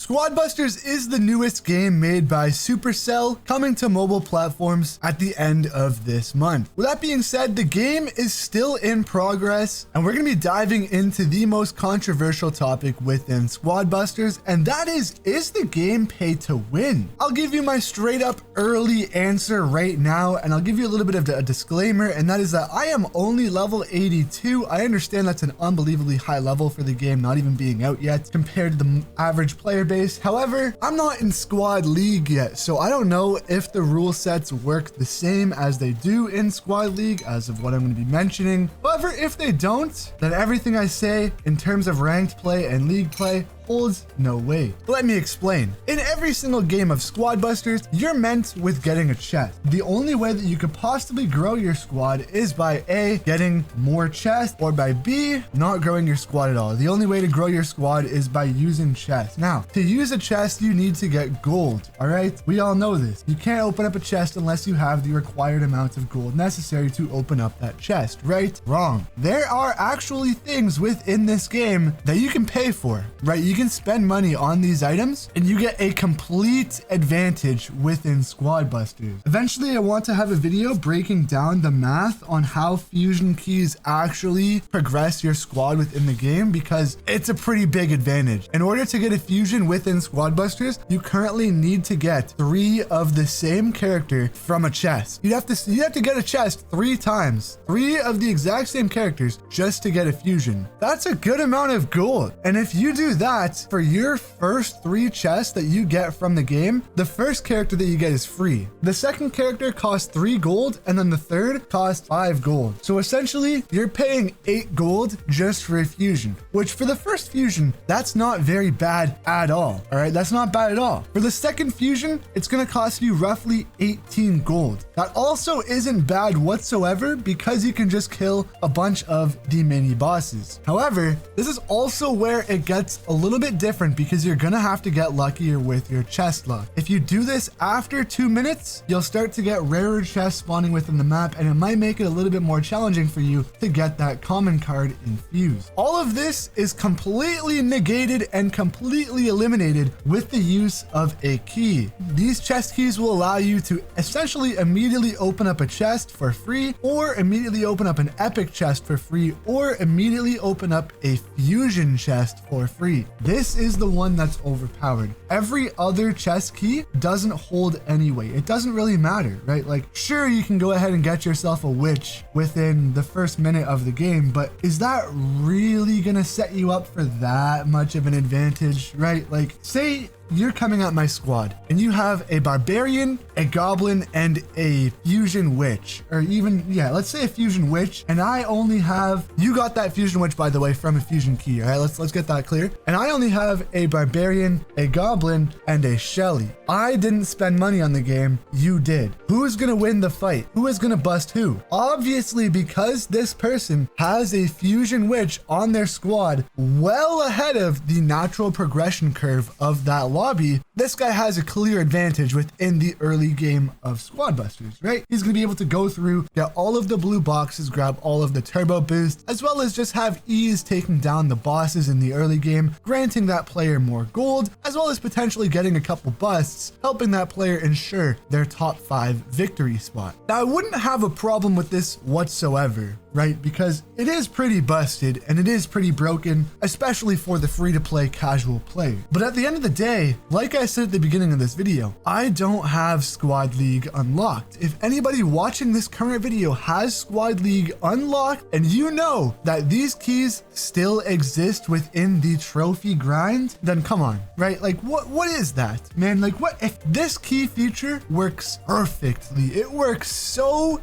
Squad Busters is the newest game made by Supercell, coming to mobile platforms at the end of this month. With that being said, the game is still in progress, and we're going to be diving into the most controversial topic within Squad Busters, and that is the game pay to win? I'll give you my straight up early answer right now, and I'll give you a little bit of a disclaimer, and that is that I am only level 82. I understand that's an unbelievably high level for the game not even being out yet compared to the average player base. However, I'm not in Squad League yet, so I don't know if the rule sets work the same as they do in Squad League as of what I'm going to be mentioning. However, if they don't, then everything I say in terms of ranked play and league play holds no weight. Let me explain. In every single game of Squad Busters, you're meant with getting a chest. The only way that you could possibly grow your squad is by A, getting more chests, or by B, not growing your squad at all. The only way to grow your squad is by using chests. Now, to use a chest, you need to get gold, all right? We all know this. You can't open up a chest unless you have the required amount of gold necessary to open up that chest, right? Wrong. There are actually things within this game that you can pay for, right? You can spend money on these items and you get a complete advantage within Squad Busters. Eventually, I want to have a video breaking down the math on how fusion keys actually progress your squad within the game, because it's a pretty big advantage. In order to get a fusion within Squad Busters, you currently need to get 3 of the same character from a chest. You have to get a chest 3 times, 3 of the exact same characters just to get a fusion. That's a good amount of gold. And if you do that for your first 3 chests that you get from the game, the first character that you get is free. The second character costs 3 gold, and then the third costs 5 gold. So essentially, you're paying 8 gold just for a fusion, which for the first fusion, that's not very bad at all. All right, that's not bad at all. For the second fusion, it's going to cost you roughly 18 gold. That also isn't bad whatsoever, because you can just kill a bunch of the mini bosses. However, this is also where it gets a little bit different, because you're gonna have to get luckier with your chest luck. If you do this after 2 minutes, you'll start to get rarer chests spawning within the map, and it might make it a little bit more challenging for you to get that common card infused. All of this is completely negated and completely eliminated with the use of a key. These chest keys will allow you to essentially immediately open up a chest for free, or immediately open up an epic chest for free, or immediately open up a fusion chest for free. This is the one that's overpowered. Every other chest key doesn't hold anyway. It doesn't really matter, right? Like, sure, you can go ahead and get yourself a witch within the first minute of the game, but is that really gonna set you up for that much of an advantage, right? Like, say you're coming at my squad and you have a barbarian, a goblin, and a fusion witch, or even, yeah, let's say a fusion witch, and I only have, you got that fusion witch, by the way, from a fusion key. All right, let's get that clear. And I only have a barbarian, a goblin, and a Shelly. I didn't spend money on the game, you did. Who's gonna win the fight? Who is gonna bust who? Obviously, because this person has a fusion witch on their squad well ahead of the natural progression curve of that lobby, this guy has a clear advantage within the early game of Squad Busters, right? He's gonna be able to go through, get all of the blue boxes, grab all of the turbo boost, as well as just have ease taking down the bosses in the early game, granting that player more gold, as well as potentially getting a couple busts, helping that player ensure their top 5 victory spot. Now, I wouldn't have a problem with this whatsoever, right? Because it is pretty busted and it is pretty broken, especially for the free-to-play casual player. But at the end of the day, like I said at the beginning of this video, I don't have Squad League unlocked. If anybody watching this current video has Squad League unlocked, and you know that these keys still exist within the trophy grind, then come on, right? Like, what is that, man? Like, what if this key feature works perfectly? It works so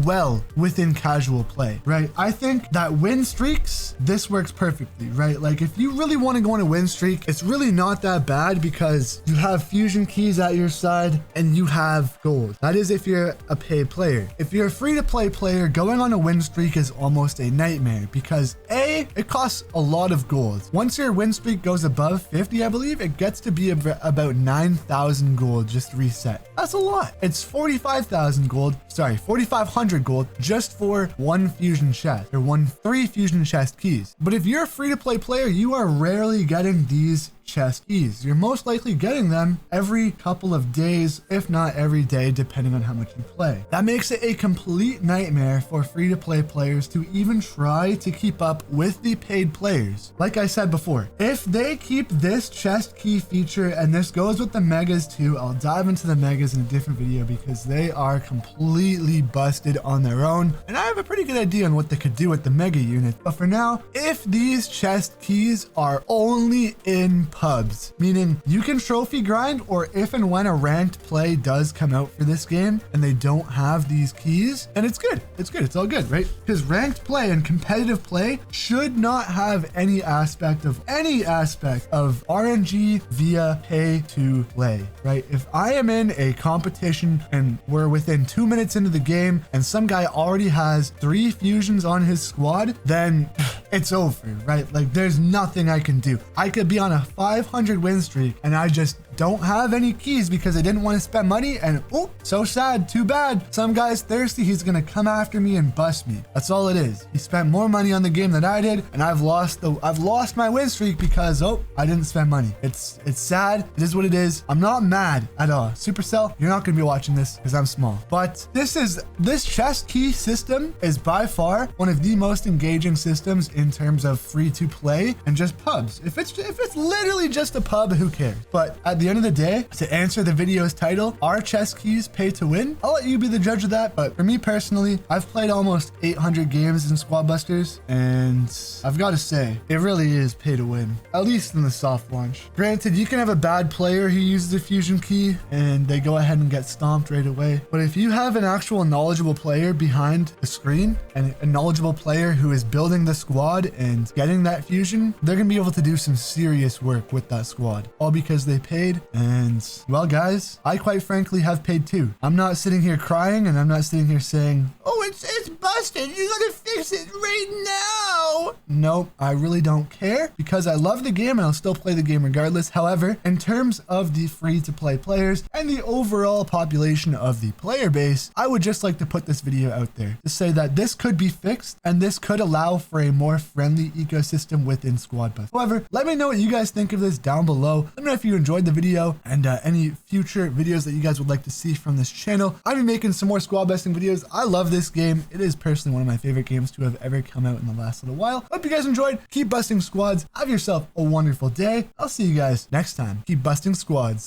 well within casual play, right? I think that win streaks, this works perfectly, right? Like, if you really want to go on a win streak, it's really not that bad, because you have fusion keys at your side and you have gold. That is if you're a paid player. If you're a free-to-play player, going on a win streak is almost a nightmare, because A, it costs a lot of gold. Once your win streak goes above 50, I believe, it gets to be about 9,000 gold just reset. That's a lot. It's 45,000 gold, sorry, 4,500 gold just for one fusion chest, or 3 fusion chest keys. But if you're a free-to-play player, you are rarely getting these chest keys. You're most likely getting them every couple of days, if not every day, depending on how much you play. That makes it a complete nightmare for free-to-play players to even try to keep up with the paid players. Like I said before, if they keep this chest key feature, and this goes with the megas too, I'll dive into the megas in a different video because they are completely busted on their own, and I have a pretty good idea on what they could do with the mega unit. But for now, if these chest keys are only in pubs, meaning you can trophy grind, or if and when a ranked play does come out for this game and they don't have these keys, and it's good, it's all good, right? Because ranked play and competitive play should not have any aspect of RNG via pay to play, right? If I am in a competition and we're within 2 minutes into the game and some guy already has 3 fusions on his squad, then it's over, right? Like, there's nothing I can do. I could be on a 500 win streak and I just don't have any keys because I didn't want to spend money, and oh, so sad, too bad. Some guy's thirsty, he's gonna come after me and bust me. That's all it is. He spent more money on the game than I did, and I've lost my win streak because I didn't spend money. It's sad. It is what it is. I'm not mad at all. Supercell, you're not gonna be watching this because I'm small. But this chest key system is by far one of the most engaging systems in terms of free to play and just pubs. If it's literally just a pub, who cares? But at the end of the day, to answer the video's title, are chest keys pay to win? I'll let you be the judge of that. But for me personally, I've played almost 800 games in Squad Busters, and I've got to say, it really is pay to win, at least in the soft launch. Granted, you can have a bad player who uses a fusion key and they go ahead and get stomped right away. But if you have an actual knowledgeable player behind the screen and a knowledgeable player who is building the squad and getting that fusion, they're going to be able to do some serious work with that squad, all because they paid. And well, guys, I quite frankly have paid too. I'm not sitting here crying, and I'm not sitting here saying, oh, it's busted, you gotta fix it right now. Nope, I really don't care because I love the game and I'll still play the game regardless. However, in terms of the free to play players and the overall population of the player base, I would just like to put this video out there to say that this could be fixed and this could allow for a more friendly ecosystem within Squad Bust. However, let me know what you guys think of this down below. Let me know if you enjoyed the video and any future videos that you guys would like to see from this channel. I'll be making some more squad busting videos. I love this game. It is personally one of my favorite games to have ever come out in the last little while. Hope you guys enjoyed. Keep busting squads. Have yourself a wonderful day. I'll see you guys next time. Keep busting squads.